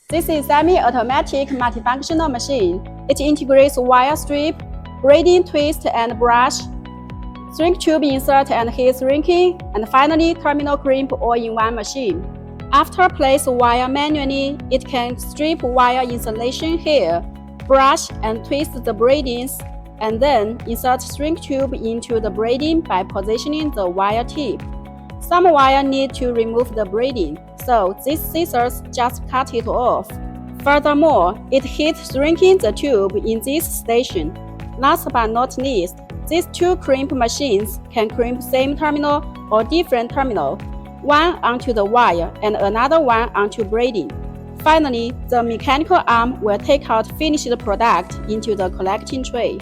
This is semi-automatic multifunctional machine. It integrates wire strip, braiding, twist, and brush, shrink tube insert and heat shrinking, and finally terminal crimp all in one machine. After place wire manually, it can strip wire insulation here, brush and twist the braidings, and then insert shrink tube into the braiding by positioning the wire tip. Some wire need to remove the braiding, so these scissors just cut it off. Furthermore, it heat shrinking the tube in this station. Last but not least, these two crimp machines can crimp same terminal or different terminal, one onto the wire and another one onto braiding. Finally, the mechanical arm will take out finished product into the collecting tray.